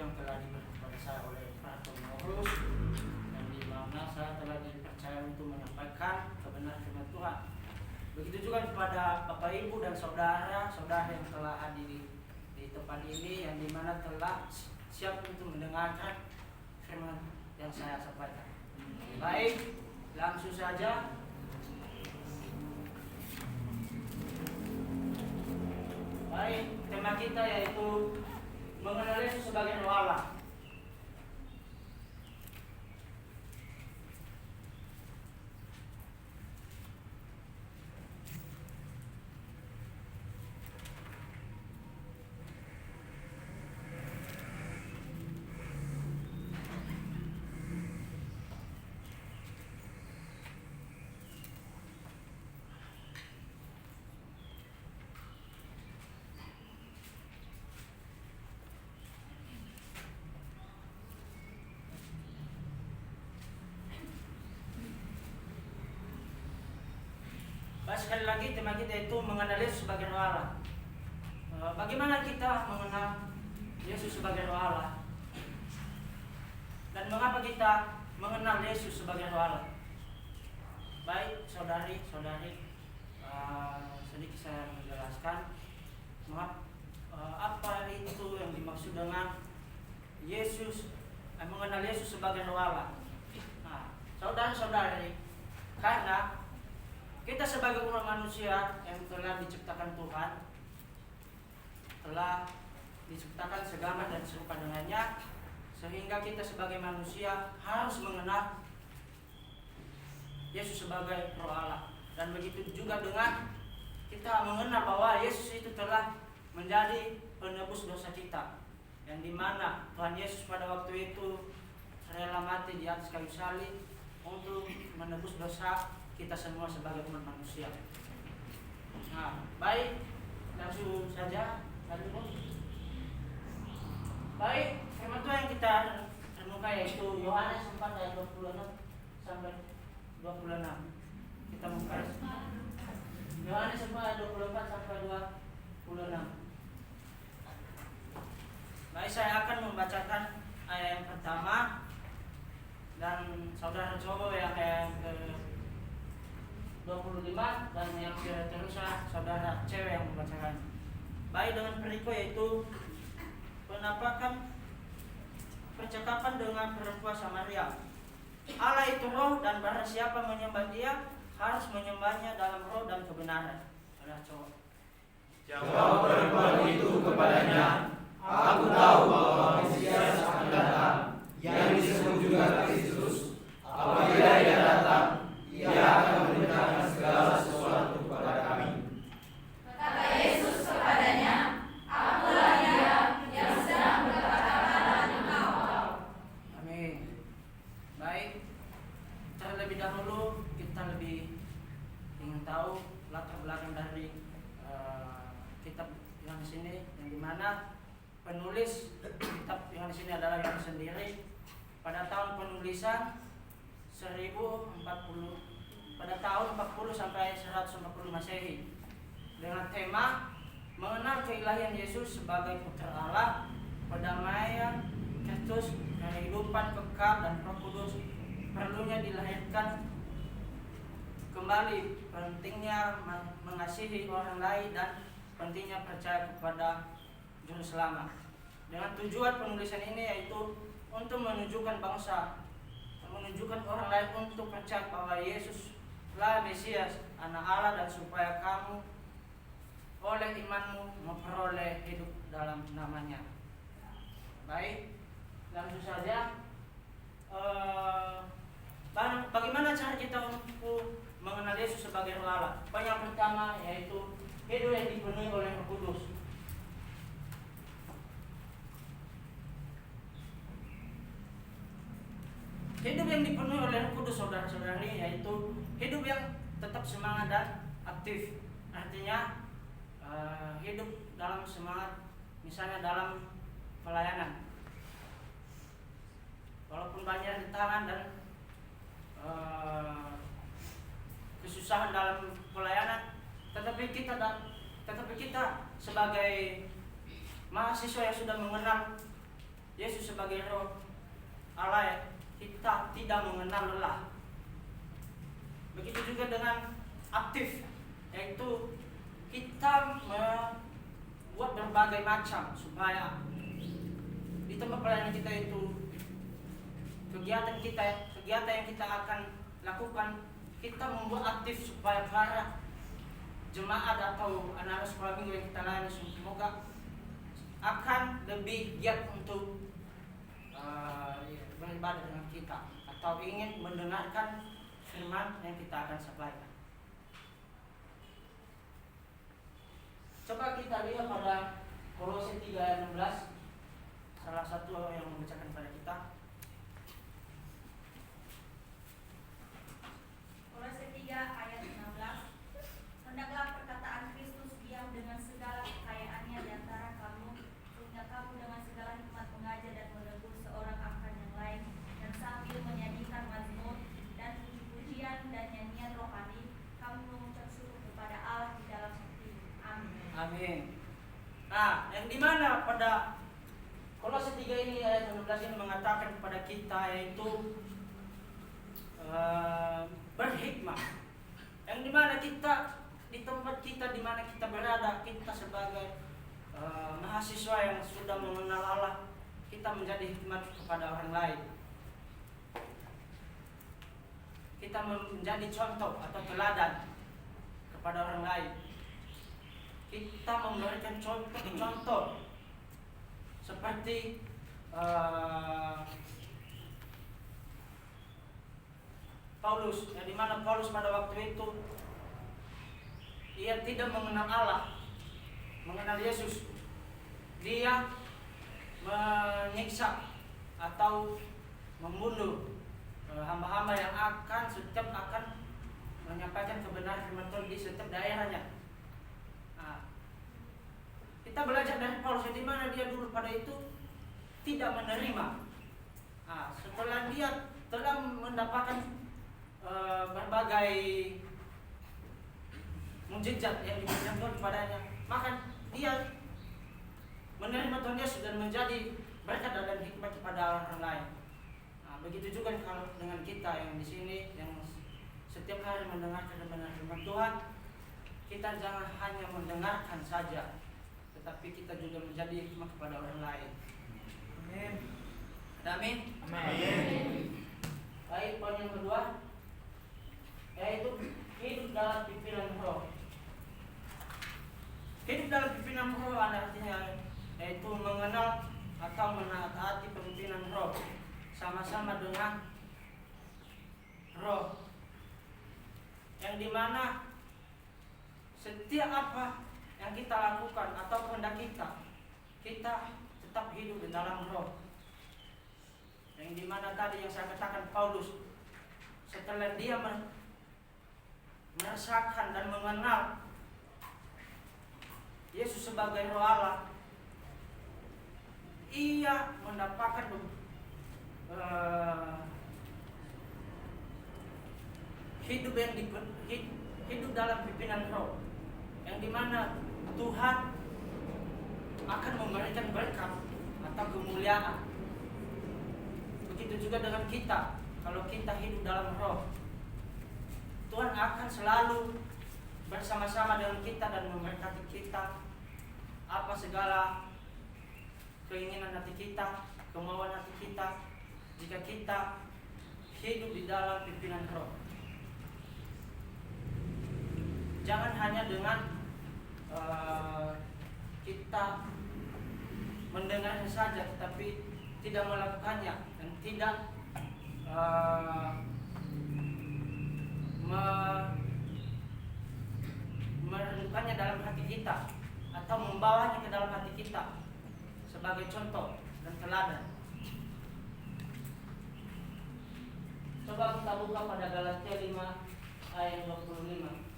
yang telah diberi kepada saya oleh para pengurus, dan di mana saya telah dipercaya untuk menyampaikan kebenaran firman Tuhan. Begitu juga kepada Bapak Ibu dan saudara-saudara yang telah hadir di tempat ini, yang dimana telah siap untuk mendengarkan firman yang saya sampaikan. Baik, langsung saja. Baik, tema kita yaitu mengenal Yesus sebagai Roh Allah. Sekali lagi tema kita itu mengenal Yesus sebagai Roh Allah. Bagaimana kita mengenal Yesus sebagai Roh Allah? Dan mengapa kita mengenal Yesus sebagai Roh Allah? Baik, saudari-saudari, sedikit saya menjelaskan apa itu yang dimaksud dengan Yesus, mengenal Yesus sebagai Roh Allah. Nah, saudara-saudari, karena kita sebagai umat manusia yang telah diciptakan Tuhan, telah diciptakan segambar dan serupa dengannya, sehingga kita sebagai manusia harus mengenal Yesus sebagai Roh Allah. Dan begitu juga dengan kita mengenal bahwa Yesus itu telah menjadi penebus dosa kita, yang dimana Tuhan Yesus pada waktu itu rela mati di atas kayu salib untuk menebus dosa kita semua sebagai umat manusia. Nah, baik, langsung saja. Baik, firman Tuhan yang kita renungkan yaitu Yohanes 4 ayat 26 sampai 26. Kita buka Yohanes 4 ayat 24 sampai 26. Baik, saya akan membacakan ayat yang pertama, dan saudara coba yang ke 25, dan yang seterusnya saudara cewek yang membacakan. Baik, dengan periko yaitu penampakan percakapan dengan perempuan Samaria. Allah itu roh, dan barang siapa menyembah Dia harus menyembahnya dalam roh dan kebenaran. Saudara cowok. Jawab perempuan itu kepadanya, aku tahu bahwa Mesias akan datang, yang disebut juga Kristus. Apabila Ia datang, Ia akan memberitakan segala sesuatu kepada kami. Kata Yesus kepadanya, akulah Dia yang sedang berkata-kata engkau. Amin. Baik, terlebih dahulu kita lebih ingin tahu latar belakang dari kitab Yohanes ini, yang dimana penulis kitab Yohanes ini adalah Yohanes sendiri. Pada tahun penulisan 1040, pada tahun 40 sampai 140 Masehi, dengan tema mengenal keilahian Yesus sebagai Putra Allah, pendamaian Kristus, kehidupan kekal dan Roh Kudus perlunya dilahirkan kembali, pentingnya mengasihi orang lain, dan pentingnya percaya kepada Juru Selamat. Dengan tujuan penulisan ini yaitu untuk menunjukkan orang lain untuk percaya bahwa Yesus lah Mesias, Anak Allah, dan supaya kamu oleh imanmu memperoleh hidup dalam namanya. Baik, langsung saja. Bagaimana cara kita untuk mengenal Yesus sebagai Roh Allah? Yang pertama yaitu hidup yang dipenuhi oleh Roh Kudus. Hidup yang dipenuhi oleh Roh Kudus, saudara-saudari, yaitu hidup yang tetap semangat dan aktif. Artinya hidup dalam semangat, misalnya dalam pelayanan. Walaupun banyak rintangan dan kesusahan dalam pelayanan, tetapi kita sebagai mahasiswa yang sudah mengenal Yesus sebagai roh Allah, kita tidak mengenal lelah. Begitu juga dengan aktif, yaitu kita membuat berbagai macam supaya di tempat pelayanan kita itu kegiatan yang kita akan lakukan, kita membuat aktif supaya para jemaat atau anak-anak sekolah minggu yang kita layani semoga akan lebih giat untuk beribadah dengan kita atau ingin mendengarkan firman yang kita akan sampaikan. Coba kita lihat pada Kolose 3 ayat 16, salah satu yang membacakan pada kita. Kolose 3 ayat 16. Hendaklah perkataan Kristus diam dengan segala kekayaannya di antara kamu, sehingga kamu dengan segala hikmat mengajar dan menegur seorang akan yang lain, dan sambil menyanyikan mazmur dan puji-pujian dan nyanyian rohani, kamu mengucap syukur kepada Allah di dalam hati. Amin. Amin. Nah, yang dimana pada Kolose 3 ini ayat 16 ini mengatakan kepada kita yaitu berhikmat. Yang dimana kita di tempat kita dimana kita berada, kita sebagai mahasiswa yang sudah mengenal Allah, kita menjadi hikmat kepada orang lain. Kita menjadi contoh atau teladan kepada orang lain. Kita memberikan contoh seperti Paulus, yang dimana Paulus pada waktu itu ia tidak mengenal Allah, mengenal Yesus. Dia menyiksa atau membunuh hamba-hamba yang setiap akan menyampaikan kebenaran firman Tuhan di setiap daerahnya. Nah, kita belajar dari Paulus, di mana dia dulu pada itu tidak menerima. Nah, setelah dia telah mendapatkan berbagai mujizat yang diberikan Tuhan kepadanya, maka dia menerima Tuhan Yesus dan menjadi berkat dan hikmat kepada orang lain. Nah, begitu juga kalau dengan kita yang di sini yang setiap hari mendengarkan kebenaran firman Tuhan, kita jangan hanya mendengarkan saja, tetapi kita juga menjadi hikmat kepada orang lain. Amin. Amin. Amin. Baik, poin yang kedua yaitu hidup dalam pimpinan roh. Hidup dalam pimpinan roh artinya yaitu mengenal atau menaati pimpinan roh sama-sama dengan roh, yang dimana setiap apa yang kita lakukan atau kehendak kita tetap hidup di dalam roh. Yang dimana tadi yang saya katakan Paulus, setelah dia merasakan dan mengenal Yesus sebagai roh Allah, ia mendapatkan hidup dalam pimpinan roh, yang dimana Tuhan akan memberikan berkat atau kemuliaan. Begitu juga dengan kita, kalau kita hidup dalam roh, Tuhan akan selalu bersama-sama dengan kita dan memberkati kita apa segala keinginan hati kita, kemauan hati kita, jika kita hidup di dalam pimpinan roh. Jangan hanya dengan kita mendengarnya saja, tetapi tidak melakukannya dan tidak merenungkannya dalam hati kita atau membawanya ke dalam hati kita sebagai contoh dan teladan. Coba kita buka pada Galatia 5 ayat 25.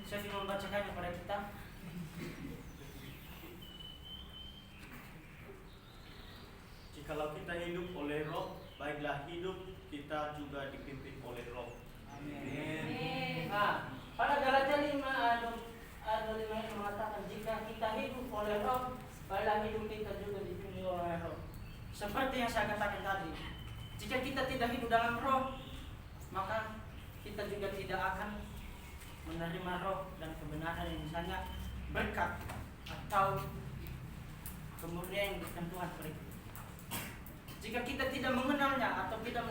Saya ingin membacakannya kepada kita. Jikalau kita hidup oleh roh, baiklah hidup kita juga dipimpin oleh roh. Amin. Nah, pada Galatia 5 ayat 25 oleh Roh, baiklah hidup kita juga dipenuhi oleh Roh. Seperti yang saya katakan tadi, jika kita tidak hidup dalam Roh, maka kita juga tidak akan menerima Roh dan kebenaran yang misalnya berkat atau kemurnian yang diberikan Tuhan kepada kita. Jika kita tidak mengenalnya atau tidak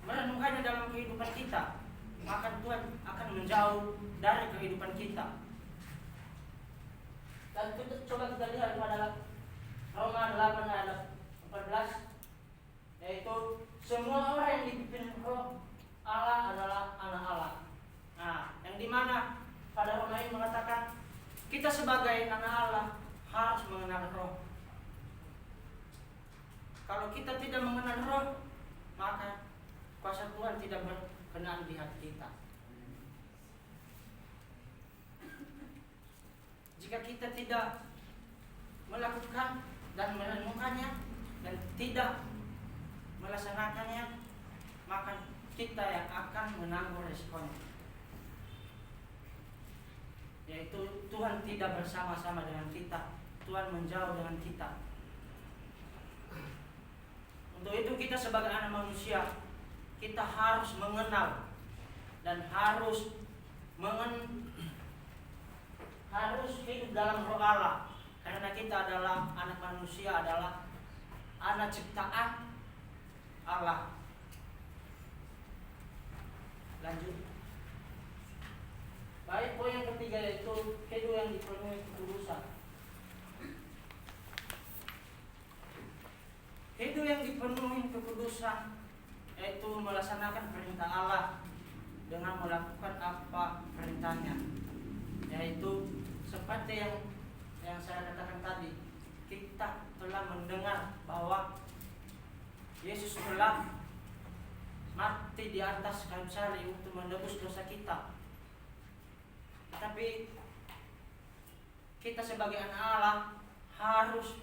merenungkannya dalam kehidupan kita, maka Tuhan akan menjauh dari kehidupan kita. Dan coba kita lihat pada Roma 8 ayat 14, yaitu semua orang yang dipimpin Roh Allah adalah anak Allah. Nah, yang dimana pada Roma ini mengatakan kita sebagai anak Allah harus mengenal Roh. Kalau kita tidak mengenal Roh, maka kuasa Tuhan tidak berkenan di hati kita. Jika kita tidak melakukan dan merenungkannya dan tidak melaksanakannya, maka kita yang akan menanggung resikonya, yaitu Tuhan tidak bersama-sama dengan kita, Tuhan menjauh dengan kita. Untuk itu kita sebagai anak manusia, kita harus mengenal dan harus hidup dalam Roh Allah, karena kita adalah anak manusia, adalah anak ciptaan Allah. Lanjut. Baik, poin yang ketiga yaitu hidup yang dipenuhi kekudusan. Hidup yang dipenuhi kekudusan yaitu melaksanakan perintah Allah dengan melakukan apa perintahnya, yaitu seperti yang saya katakan tadi, kita telah mendengar bahwa Yesus telah mati di atas kayu salib untuk menebus dosa kita. Tapi kita sebagai anak Allah harus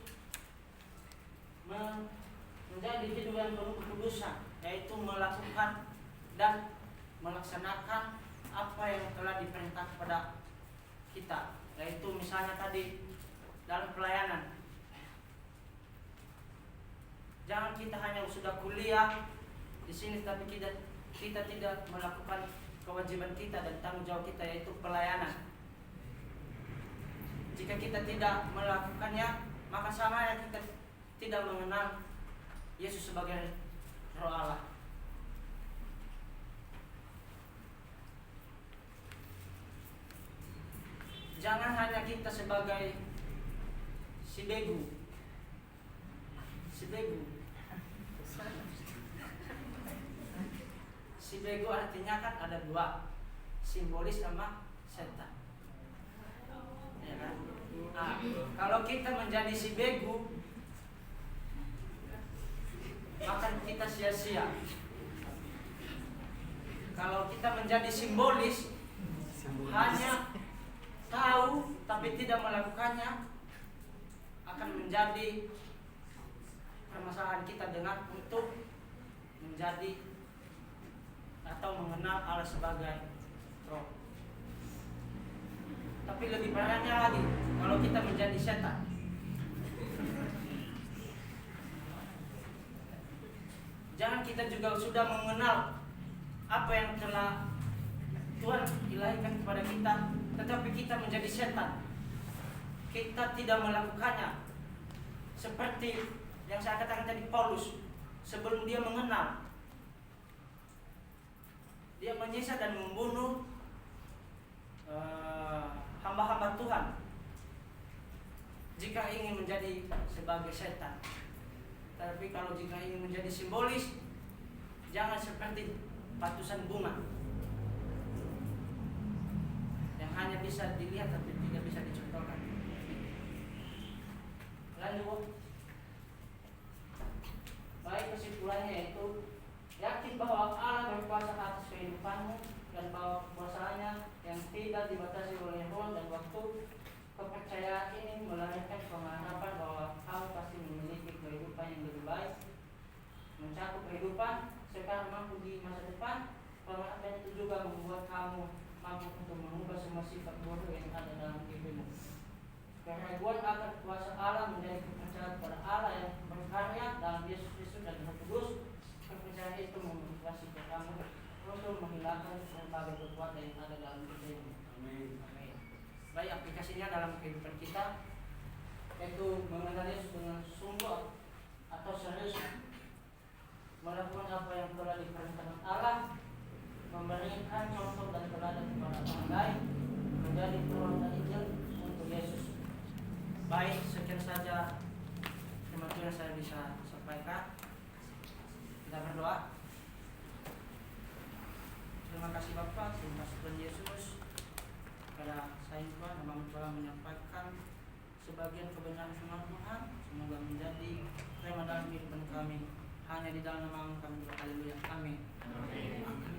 menjadi hidup yang penuh kekudusan, yaitu melakukan dan melaksanakan apa yang telah diperintah kepada kita, yaitu misalnya tadi dalam pelayanan. Jangan kita hanya sudah kuliah di sini tapi kita tidak melakukan kewajiban kita dan tanggung jawab kita, yaitu pelayanan. Jika kita tidak melakukannya, maka sama yang kita tidak mengenal Yesus sebagai Roh Allah. Jangan hanya kita sebagai si begu. Si begu artinya kan ada dua, simbolis sama setan. Ya kan? Nah, kalau kita menjadi si begu, maka kita sia-sia. Kalau kita menjadi simbolis, hanya tahu tapi tidak melakukannya, akan menjadi permasalahan kita dengan untuk menjadi atau mengenal Allah sebagai Roh. Tapi lebih parahnya lagi, kalau kita menjadi setan. Jangan kita juga sudah mengenal apa yang telah Tuhan ilahikan kepada kita, tetapi kita menjadi setan. Kita tidak melakukannya. Seperti yang saya katakan tadi, Paulus sebelum dia mengenal, dia menyiksa dan membunuh hamba-hamba Tuhan jika ingin menjadi sebagai setan. Tapi kalau jika ingin menjadi simbolis, jangan seperti patusan bunga yang hanya bisa dilihat tapi tidak bisa dicontohkan. Lanjut. Baik, kesimpulannya yaitu yakin bahwa Allah berkuasa atas kehidupanmu dan bahwa kekuasaannya yang tidak dibatasi oleh ruang dan waktu. Kepercayaan ini melahirkan pengharapan bahwa kamu pasti memiliki kehidupan yang lebih baik, mencakup kehidupan sekarang mampu di masa depan. Pengharapan itu juga membuat kamu mampu untuk mengubah semua sifat buruk yang ada dalam hidupmu. keraguan akan kuasa Allah menjadi kepercayaan kepada Allah yang berkarya dalam Yesus Kristus dan Roh Kudus. Kepercayaan itu memotivasi kamu untuk menghilangkan berbagai kekuatan yang ada dalam dirimu. Amin. Amin. Baik, aplikasinya dalam kehidupan kita yaitu mengenal Yesus dengan sungguh atau serius, melakukan apa yang telah diperintahkan Allah, memberikan contoh dan teladan kepada orang lain, menjadi perwira Injil untuk Yesus. Baik, sekian saja firman Tuhan yang saya bisa sampaikan. Kita berdoa. Terima kasih Bapak, terima kasih Tuhan Yesus. Pada saya Tuhan memang telah menyampaikan sebagian kebenaran firman Tuhan. Semoga menjadi tema dalam kehidupan kami. Hanya di dalam nama kami berhaleluya. Amin. Amin.